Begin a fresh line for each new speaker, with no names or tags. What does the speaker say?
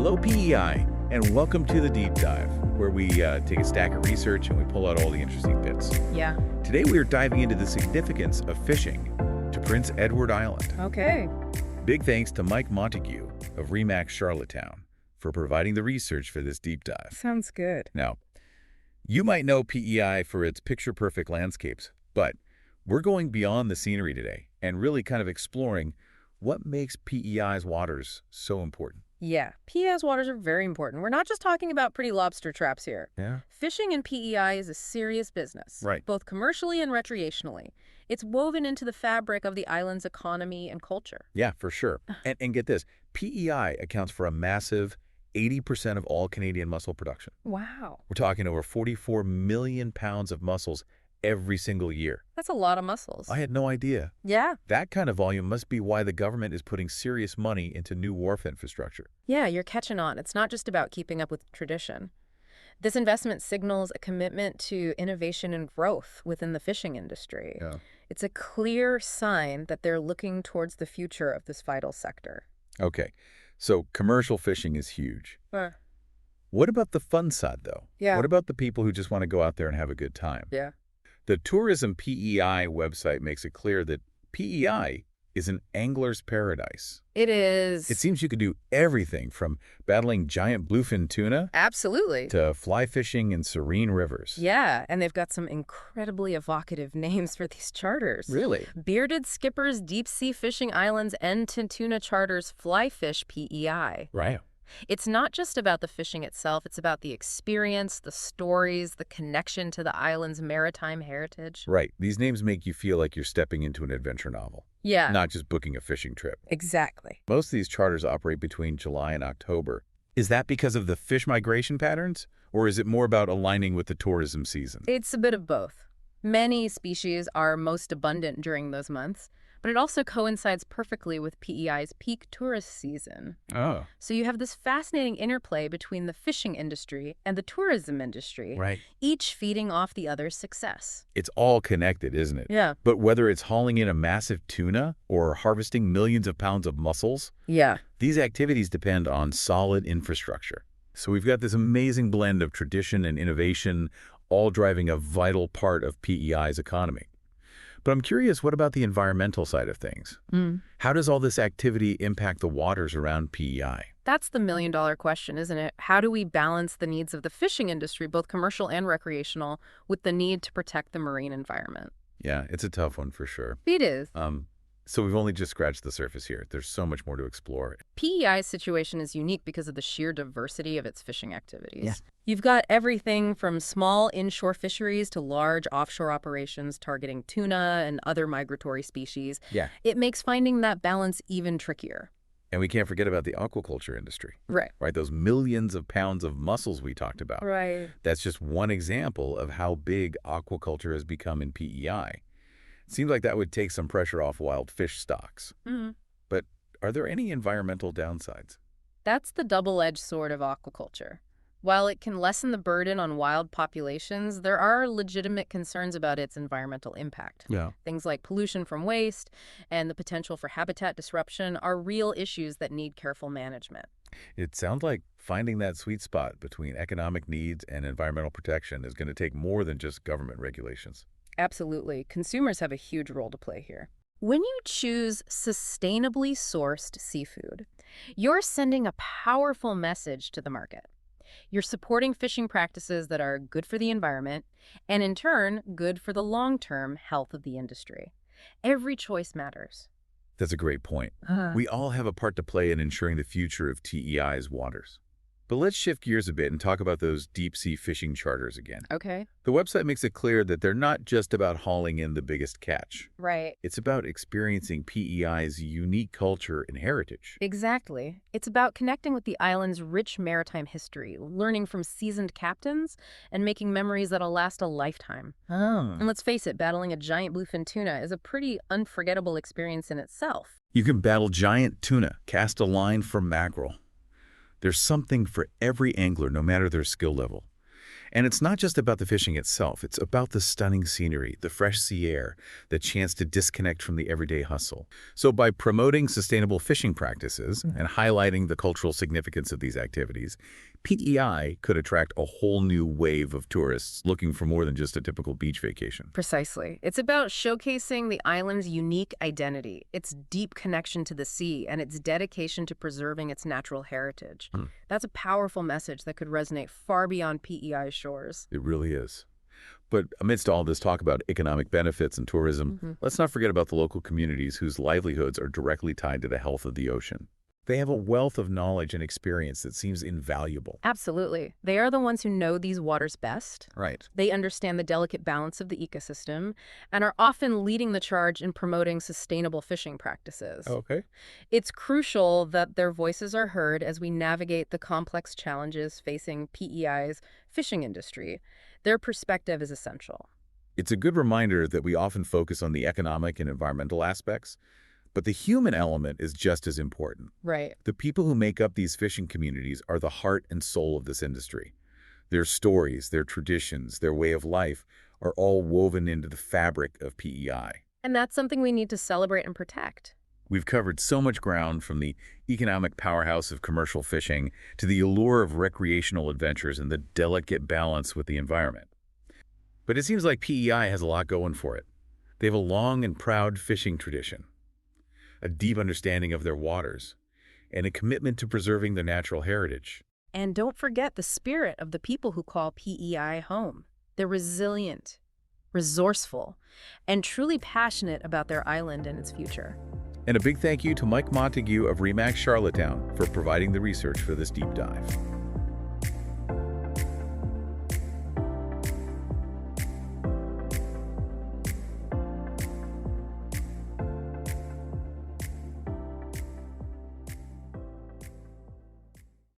Hello PEI, and welcome to the Deep Dive, where we take a stack of research and we pull out all the interesting bits.
Yeah.
Today we are diving into the significance of fishing to Prince Edward Island.
Okay.
Big thanks to Mike Montague of Remax Charlottetown for providing the research for this deep dive.
Sounds good.
Now, you might know PEI for its picture-perfect landscapes, but we're going beyond the scenery today and really kind of exploring what makes PEI's waters so important.
Yeah, PEI's waters are very important. We're not just talking about pretty lobster traps here.
Yeah.
Fishing in PEI is a serious business,
Right.
both commercially and recreationally. It's woven into the fabric of the island's economy and culture.
Yeah, for sure. And get this, PEI accounts for a massive 80% of all Canadian mussel production.
Wow.
We're talking over 44 million pounds of mussels every single year.
That's a lot of mussels.
I had no idea.
Yeah.
That kind of volume must be why the government is putting serious money into new wharf infrastructure.
Yeah, you're catching on. It's not just about keeping up with tradition. This investment signals a commitment to innovation and growth within the fishing industry.
Yeah.
It's a clear sign that they're looking towards the future of this vital sector.
Okay, so commercial fishing is huge. What about the fun side, though?
Yeah.
What about the people who just want to go out there and have a good time?
Yeah.
The Tourism PEI website makes it clear that PEI is an angler's paradise.
It is.
It seems you could do everything from battling giant bluefin tuna
Absolutely.
to fly fishing in serene rivers.
Yeah, and they've got some incredibly evocative names for these charters.
Really?
Bearded Skippers, Deep Sea Fishing Islands, and Tuna Charters Fly Fish PEI.
Right.
It's not just about the fishing itself, it's about the experience, the stories, the connection to the island's maritime heritage.
Right. These names make you feel like you're stepping into an adventure novel,
Yeah,
not just booking a fishing trip.
exactly.
Most of these charters operate between July and October. Is that because of the fish migration patterns, or is it more about aligning with the tourism season?
It's a bit of both. Many species are most abundant during those months, but it also coincides perfectly with PEI's peak tourist season.
Oh.
So you have this fascinating interplay between the fishing industry and the tourism industry,
Right.
each feeding off the other's success.
It's all connected, isn't it?
Yeah.
But whether it's hauling in a massive tuna or harvesting millions of pounds of mussels,
Yeah.
these activities depend on solid infrastructure. So we've got this amazing blend of tradition and innovation, all driving a vital part of PEI's economy. But I'm curious, what about the environmental side of things? How does all this activity impact the waters around PEI?
That's the million-dollar question, isn't it? How do we balance the needs of the fishing industry, both commercial and recreational, with the need to protect the marine environment?
Yeah, it's a tough one for sure.
It is.
So we've only just scratched the surface here. There's so much more to explore.
PEI's situation is unique because of the sheer diversity of its fishing activities.
Yeah.
You've got everything from small inshore fisheries to large offshore operations targeting tuna and other migratory species.
Yeah.
It makes finding that balance even trickier.
And we can't forget about the aquaculture industry,
Right.
right? Those millions of pounds of mussels we talked about.
Right.
That's just one example of how big aquaculture has become in PEI. Seems like that would take some pressure off wild fish stocks. But are there any environmental downsides?
That's the double-edged sword of aquaculture. While it can lessen the burden on wild populations, there are legitimate concerns about its environmental impact.
Yeah.
Things like pollution from waste and the potential for habitat disruption are real issues that need careful management.
It sounds like finding that sweet spot between economic needs and environmental protection is going to take more than just government regulations.
Absolutely. Consumers have a huge role to play here. When you choose sustainably sourced seafood, you're sending a powerful message to the market. You're supporting fishing practices that are good for the environment and, in turn, good for the long-term health of the industry. Every choice matters.
That's a great point. We all have a part to play in ensuring the future of TEI's waters. But let's shift gears a bit and talk about those deep-sea fishing charters again.
Okay.
The website makes it clear that they're not just about hauling in the biggest catch.
Right.
It's about experiencing PEI's unique culture and heritage.
Exactly. It's about connecting with the island's rich maritime history, learning from seasoned captains, and making memories that'll last a lifetime. And let's face it, battling a giant bluefin tuna is a pretty unforgettable experience in itself.
You can battle giant tuna, cast a line for mackerel. There's something for every angler, no matter their skill level. And it's not just about the fishing itself, it's about the stunning scenery, the fresh sea air, the chance to disconnect from the everyday hustle. So by promoting sustainable fishing practices and highlighting the cultural significance of these activities, PEI could attract a whole new wave of tourists looking for more than just a typical beach vacation.
Precisely. It's about showcasing the island's unique identity, its deep connection to the sea, and its dedication to preserving its natural heritage. That's a powerful message that could resonate far beyond PEI shores.
It really is. But amidst all this talk about economic benefits and tourism, let's not forget about the local communities whose livelihoods are directly tied to the health of the ocean. They have a wealth of knowledge and experience that seems invaluable.
Absolutely. They are the ones who know these waters best.
Right.
They understand the delicate balance of the ecosystem and are often leading the charge in promoting sustainable fishing practices.
Okay.
It's crucial that their voices are heard as we navigate the complex challenges facing PEI's fishing industry. Their perspective is essential.
It's a good reminder that we often focus on the economic and environmental aspects, but the human element is just as important.
Right.
The people who make up these fishing communities are the heart and soul of this industry. Their stories, their traditions, their way of life are all woven into the fabric of PEI.
And that's something we need to celebrate and protect.
We've covered so much ground, from the economic powerhouse of commercial fishing to the allure of recreational adventures and the delicate balance with the environment. But it seems like PEI has a lot going for it. They have a long and proud fishing tradition, a deep understanding of their waters, and a commitment to preserving their natural heritage.
And don't forget the spirit of the people who call PEI home. They're resilient, resourceful, and truly passionate about their island and its future.
And a big thank you to Mike Montague of RE/MAX Charlottetown for providing the research for this deep dive.